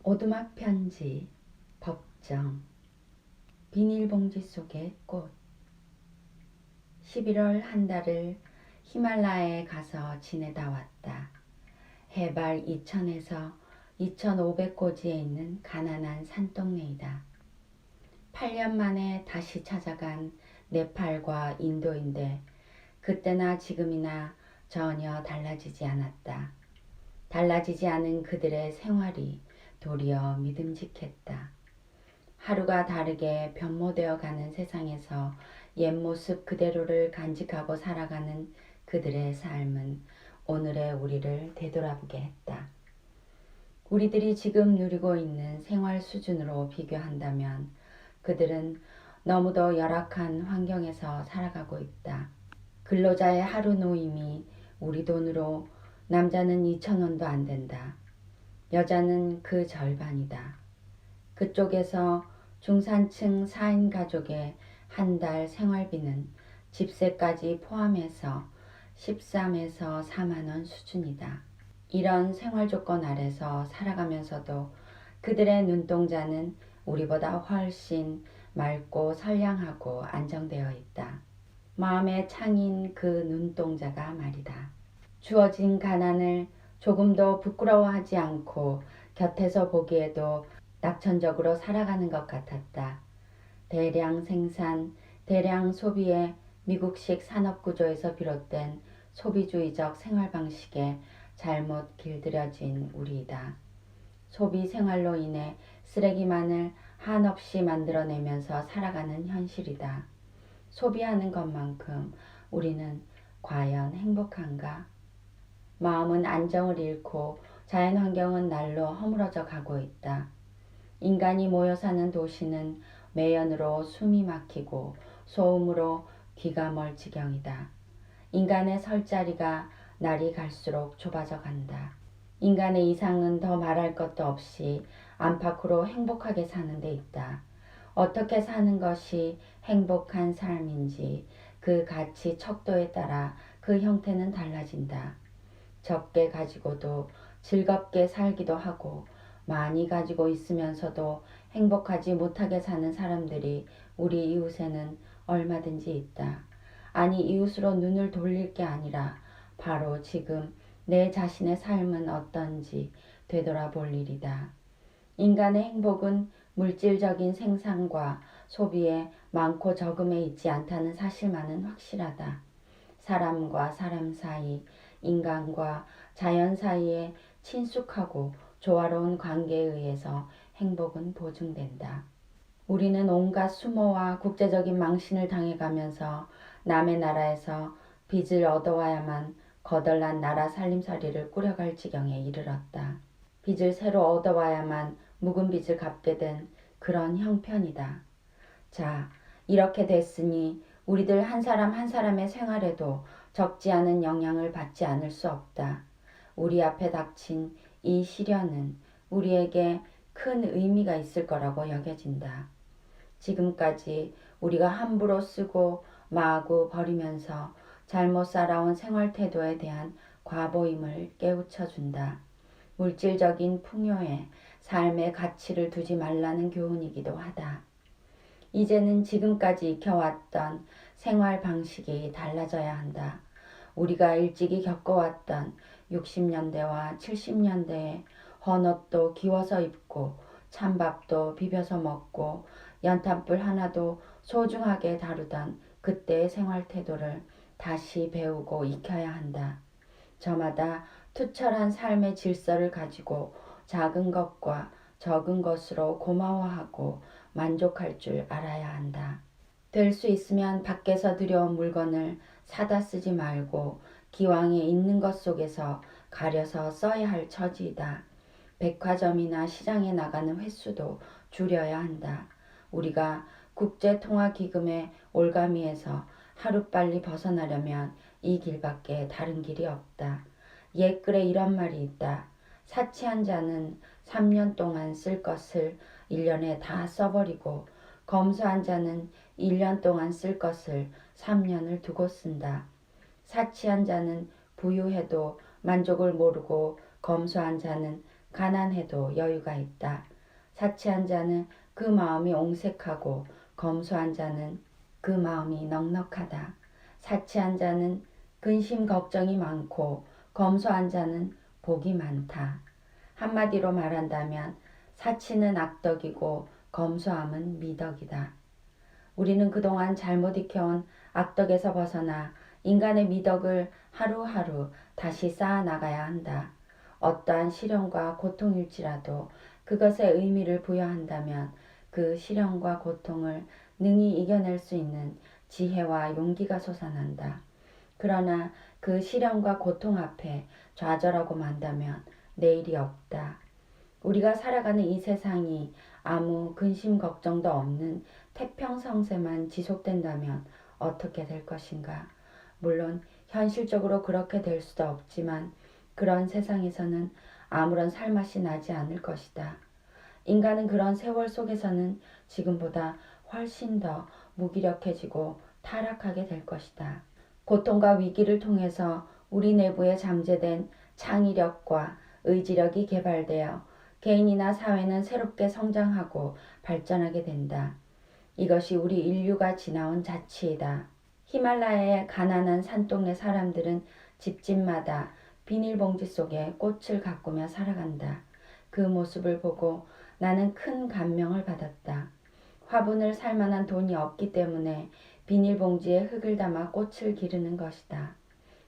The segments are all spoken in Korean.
오두막 편지, 법정, 비닐봉지 속의 꽃. 11월 한 달을 히말라야에 가서 지내다 왔다. 해발 2000에서 2500고지에 있는 가난한 산동네이다. 8년 만에 다시 찾아간 네팔과 인도인데 그때나 지금이나 전혀 달라지지 않았다. 달라지지 않은 그들의 생활이 도리어 믿음직했다. 하루가 다르게 변모되어 가는 세상에서 옛 모습 그대로를 간직하고 살아가는 그들의 삶은 오늘의 우리를 되돌아보게 했다. 우리들이 지금 누리고 있는 생활 수준으로 비교한다면 그들은 너무도 열악한 환경에서 살아가고 있다. 근로자의 하루 노임이 우리 돈으로 남자는 2,000원도 안 된다. 여자는 그 절반이다. 그쪽에서 중산층 4인 가족의 한 달 생활비는 집세까지 포함해서 13에서 4만 원 수준이다. 이런 생활 조건 아래서 살아가면서도 그들의 눈동자는 우리보다 훨씬 맑고 선량하고 안정되어 있다. 마음의 창인 그 눈동자가 말이다. 주어진 가난을 조금도 부끄러워하지 않고 곁에서 보기에도 낙천적으로 살아가는 것 같았다. 대량 생산, 대량 소비의 미국식 산업구조에서 비롯된 소비주의적 생활 방식에 잘못 길들여진 우리이다. 소비 생활로 인해 쓰레기만을 한없이 만들어내면서 살아가는 현실이다. 소비하는 것만큼 우리는 과연 행복한가? 마음은 안정을 잃고 자연환경은 날로 허물어져 가고 있다. 인간이 모여 사는 도시는 매연으로 숨이 막히고 소음으로 귀가 멀 지경이다. 인간의 설 자리가 날이 갈수록 좁아져 간다. 인간의 이상은 더 말할 것도 없이 안팎으로 행복하게 사는 데 있다. 어떻게 사는 것이 행복한 삶인지 그 가치 척도에 따라 그 형태는 달라진다. 적게 가지고도 즐겁게 살기도 하고 많이 가지고 있으면서도 행복하지 못하게 사는 사람들이 우리 이웃에는 얼마든지 있다. 아니 이웃으로 눈을 돌릴 게 아니라 바로 지금 내 자신의 삶은 어떤지 되돌아볼 일이다. 인간의 행복은 물질적인 생산과 소비의 많고 적음에 있지 않다는 사실만은 확실하다. 사람과 사람 사이, 인간과 자연 사이에 친숙하고 조화로운 관계에 의해서 행복은 보증된다. 우리는 온갖 수모와 국제적인 망신을 당해가면서 남의 나라에서 빚을 얻어와야만 거덜난 나라 살림살이를 꾸려갈 지경에 이르렀다. 빚을 새로 얻어와야만 묵은 빚을 갚게 된 그런 형편이다. 자, 이렇게 됐으니 우리들 한 사람 한 사람의 생활에도 적지 않은 영향을 받지 않을 수 없다. 우리 앞에 닥친 이 시련은 우리에게 큰 의미가 있을 거라고 여겨진다. 지금까지 우리가 함부로 쓰고 마구 버리면서 잘못 살아온 생활 태도에 대한 과보임을 깨우쳐준다. 물질적인 풍요에 삶의 가치를 두지 말라는 교훈이기도 하다. 이제는 지금까지 익혀왔던 생활 방식이 달라져야 한다. 우리가 일찍이 겪어왔던 60년대와 70년대에 헌옷도 기워서 입고 찬밥도 비벼서 먹고 연탄불 하나도 소중하게 다루던 그때의 생활 태도를 다시 배우고 익혀야 한다. 저마다 투철한 삶의 질서를 가지고 작은 것과 적은 것으로 고마워하고 만족할 줄 알아야 한다. 될 수 있으면 밖에서 들여온 물건을 사다 쓰지 말고 기왕에 있는 것 속에서 가려서 써야 할 처지이다. 백화점이나 시장에 나가는 횟수도 줄여야 한다. 우리가 국제통화기금의 올가미에서 하루빨리 벗어나려면 이 길밖에 다른 길이 없다. 옛글에 이런 말이 있다. 사치한 자는 3년 동안 쓸 것을 1년에 다 써버리고 검소한 자는 1년 동안 쓸 것을 3년을 두고 쓴다. 사치한 자는 부유해도 만족을 모르고 검소한 자는 가난해도 여유가 있다. 사치한 자는 그 마음이 옹색하고 검소한 자는 그 마음이 넉넉하다. 사치한 자는 근심 걱정이 많고 검소한 자는 복이 많다. 한마디로 말한다면 사치는 악덕이고 검소함은 미덕이다. 우리는 그동안 잘못 익혀온 악덕에서 벗어나 인간의 미덕을 하루하루 다시 쌓아 나가야 한다. 어떠한 시련과 고통일지라도 그것에 의미를 부여한다면 그 시련과 고통을 능히 이겨낼 수 있는 지혜와 용기가 솟아난다. 그러나 그 시련과 고통 앞에 좌절하고 만다면 내일이 없다. 우리가 살아가는 이 세상이 아무 근심 걱정도 없는 태평성세만 지속된다면 어떻게 될 것인가? 물론 현실적으로 그렇게 될 수도 없지만 그런 세상에서는 아무런 살맛이 나지 않을 것이다. 인간은 그런 세월 속에서는 지금보다 훨씬 더 무기력해지고 타락하게 될 것이다. 고통과 위기를 통해서 우리 내부에 잠재된 창의력과 의지력이 개발되어 개인이나 사회는 새롭게 성장하고 발전하게 된다. 이것이 우리 인류가 지나온 자치이다. 히말라야의 가난한 산동네 사람들은 집집마다 비닐봉지 속에 꽃을 가꾸며 살아간다. 그 모습을 보고 나는 큰 감명을 받았다. 화분을 살 만한 돈이 없기 때문에 비닐봉지에 흙을 담아 꽃을 기르는 것이다.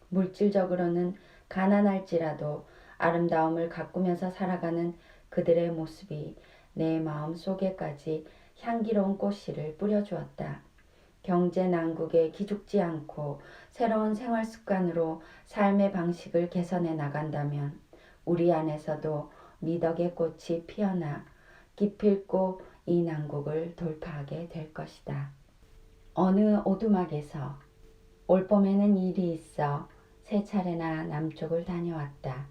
물질적으로는 가난할지라도 아름다움을 가꾸면서 살아가는 그들의 모습이 내 마음 속에까지 향기로운 꽃씨를 뿌려주었다. 경제 난국에 기죽지 않고 새로운 생활 습관으로 삶의 방식을 개선해 나간다면 우리 안에서도 미덕의 꽃이 피어나 기필코 이 난국을 돌파하게 될 것이다. 어느 오두막에서 올봄에는 일이 있어 세 차례나 남쪽을 다녀왔다.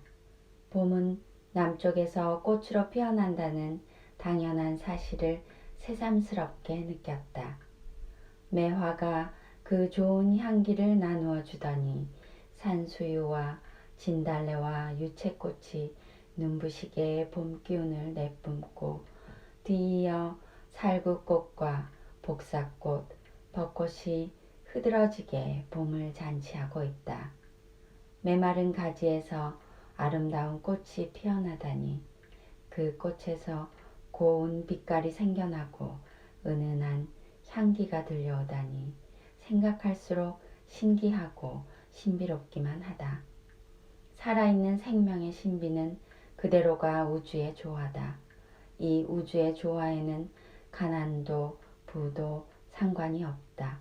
봄은 남쪽에서 꽃으로 피어난다는 당연한 사실을 새삼스럽게 느꼈다. 매화가 그 좋은 향기를 나누어 주더니 산수유와 진달래와 유채꽃이 눈부시게 봄 기운을 내뿜고 뒤이어 살구꽃과 복사꽃, 벚꽃이 흐드러지게 봄을 잔치하고 있다. 메마른 가지에서 아름다운 꽃이 피어나다니 그 꽃에서 고운 빛깔이 생겨나고 은은한 향기가 들려오다니 생각할수록 신기하고 신비롭기만 하다. 살아있는 생명의 신비는 그대로가 우주의 조화다. 이 우주의 조화에는 가난도 부도 상관이 없다.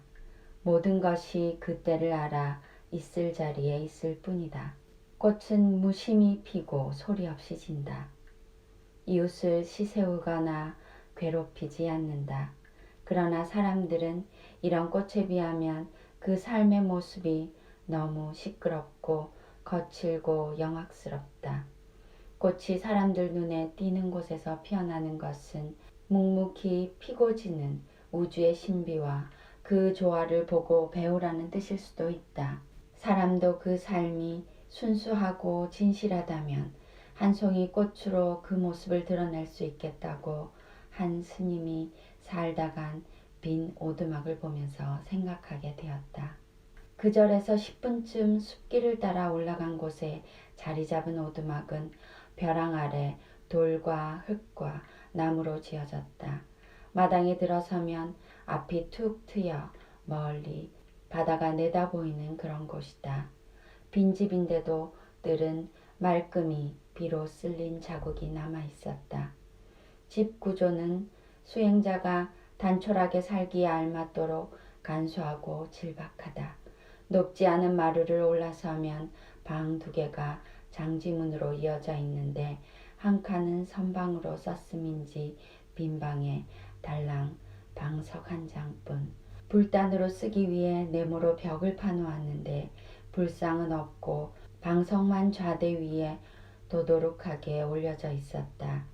모든 것이 그때를 알아 있을 자리에 있을 뿐이다. 꽃은 무심히 피고 소리 없이 진다. 이웃을 시세우거나 괴롭히지 않는다. 그러나 사람들은 이런 꽃에 비하면 그 삶의 모습이 너무 시끄럽고 거칠고 영악스럽다. 꽃이 사람들 눈에 띄는 곳에서 피어나는 것은 묵묵히 피고 지는 우주의 신비와 그 조화를 보고 배우라는 뜻일 수도 있다. 사람도 그 삶이 순수하고 진실하다면 한 송이 꽃으로 그 모습을 드러낼 수 있겠다고 한 스님이 살다 간 빈 오두막을 보면서 생각하게 되었다. 그 절에서 10분쯤 숲길을 따라 올라간 곳에 자리 잡은 오두막은 벼랑 아래 돌과 흙과 나무로 지어졌다. 마당에 들어서면 앞이 툭 트여 멀리 바다가 내다보이는 그런 곳이다. 빈집인데도 뜰은 말끔히 비로 쓸린 자국이 남아 있었다. 집 구조는 수행자가 단촐하게 살기에 알맞도록 간소하고 질박하다. 높지 않은 마루를 올라서면 방 2개가 장지문으로 이어져 있는데 한 칸은 선방으로 썼음인지 빈 방에 달랑 방석 1장뿐. 불단으로 쓰기 위해 네모로 벽을 파놓았는데 불상은 없고 방석만 좌대 위에 도도룩하게 올려져 있었다.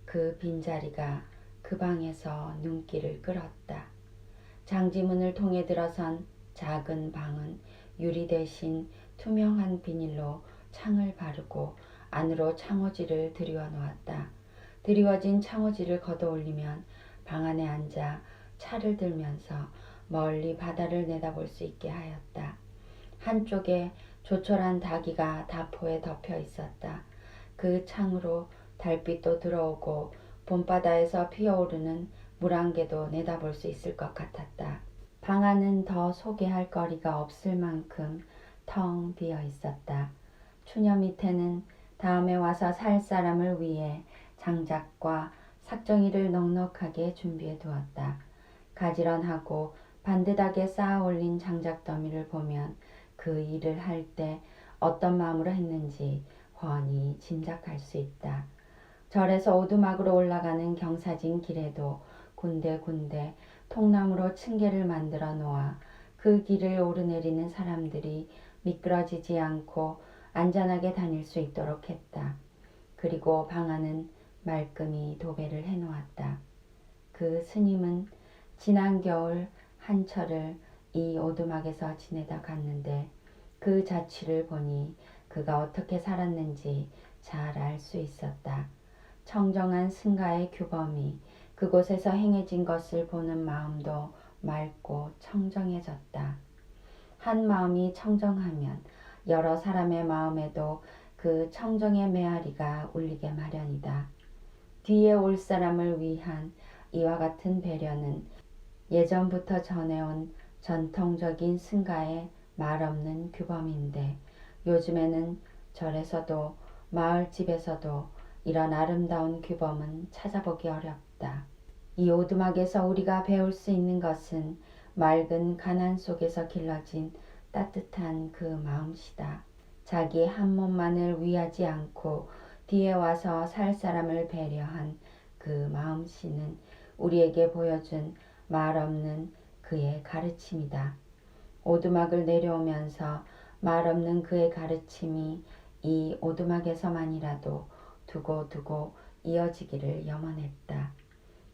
그 빈자리가 그 방에서 눈길을 끌었다. 장지문을 통해 들어선 작은 방은 유리 대신 투명한 비닐로 창을 바르고 안으로 창호지를 들이워 놓았다. 드리워진 창호지를 걷어 올리면 방 안에 앉아 차를 들면서 멀리 바다를 내다볼 수 있게 하였다. 한쪽에 조촐한 다기가 다포에 덮여 있었다. 그 창으로 달빛도 들어오고 봄바다에서 피어오르는 물안개도 내다볼 수 있을 것 같았다. 방 안은 더 소개할 거리가 없을 만큼 텅 비어 있었다. 추녀 밑에는 다음에 와서 살 사람을 위해 장작과 삭정이를 넉넉하게 준비해 두었다. 가지런하고 반듯하게 쌓아 올린 장작 더미를 보면 그 일을 할 때 어떤 마음으로 했는지 훤히 짐작할 수 있다. 절에서 오두막으로 올라가는 경사진 길에도 군데군데 통나무로 층계를 만들어 놓아 그 길을 오르내리는 사람들이 미끄러지지 않고 안전하게 다닐 수 있도록 했다. 그리고 방 안은 말끔히 도배를 해놓았다. 그 스님은 지난 겨울 한철을 이 오두막에서 지내다 갔는데 그 자취를 보니 그가 어떻게 살았는지 잘 알 수 있었다. 청정한 승가의 규범이 그곳에서 행해진 것을 보는 마음도 맑고 청정해졌다. 한 마음이 청정하면 여러 사람의 마음에도 그 청정의 메아리가 울리게 마련이다. 뒤에 올 사람을 위한 이와 같은 배려는 예전부터 전해온 전통적인 승가의 말없는 규범인데 요즘에는 절에서도 마을집에서도 이런 아름다운 규범은 찾아보기 어렵다. 이 오두막에서 우리가 배울 수 있는 것은 맑은 가난 속에서 길러진 따뜻한 그 마음씨다. 자기 한 몸만을 위하지 않고 뒤에 와서 살 사람을 배려한 그 마음씨는 우리에게 보여준 말 없는 그의 가르침이다. 오두막을 내려오면서 말 없는 그의 가르침이 이 오두막에서만이라도 두고두고 이어지기를 염원했다.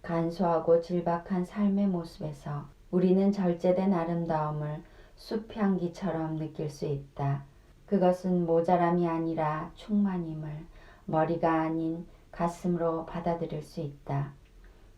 간소하고 질박한 삶의 모습에서 우리는 절제된 아름다움을 숲향기처럼 느낄 수 있다. 그것은 모자람이 아니라 충만임을 머리가 아닌 가슴으로 받아들일 수 있다.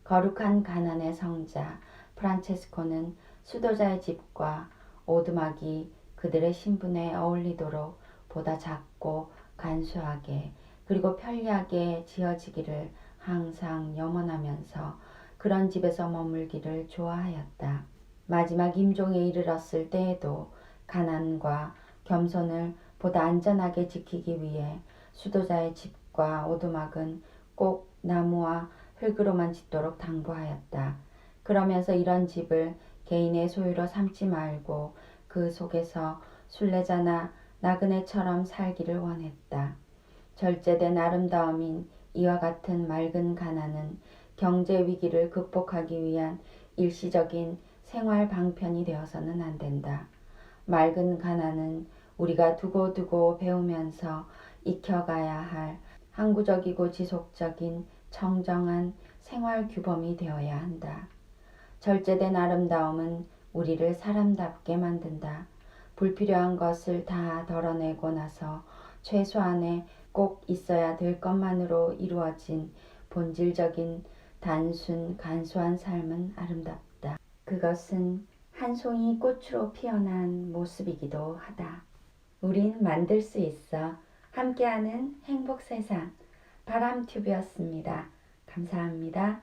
거룩한 가난의 성자 프란체스코는 수도자의 집과 오두막이 그들의 신분에 어울리도록 보다 작고 간소하게 그리고 편리하게 지어지기를 항상 염원하면서 그런 집에서 머물기를 좋아하였다. 마지막 임종에 이르렀을 때에도 가난과 겸손을 보다 안전하게 지키기 위해 수도자의 집과 오두막은 꼭 나무와 흙으로만 짓도록 당부하였다. 그러면서 이런 집을 개인의 소유로 삼지 말고 그 속에서 순례자나 나그네처럼 살기를 원했다. 절제된 아름다움인 이와 같은 맑은 가난은 경제 위기를 극복하기 위한 일시적인 생활 방편이 되어서는 안 된다. 맑은 가난은 우리가 두고두고 배우면서 익혀가야 할 항구적이고 지속적인 청정한 생활 규범이 되어야 한다. 절제된 아름다움은 우리를 사람답게 만든다. 불필요한 것을 다 덜어내고 나서 최소한의 꼭 있어야 될 것만으로 이루어진 본질적인 단순 간소한 삶은 아름답다. 그것은 한 송이 꽃으로 피어난 모습이기도 하다. 우린 만들 수 있어. 함께하는 행복세상 바람튜브였습니다. 감사합니다.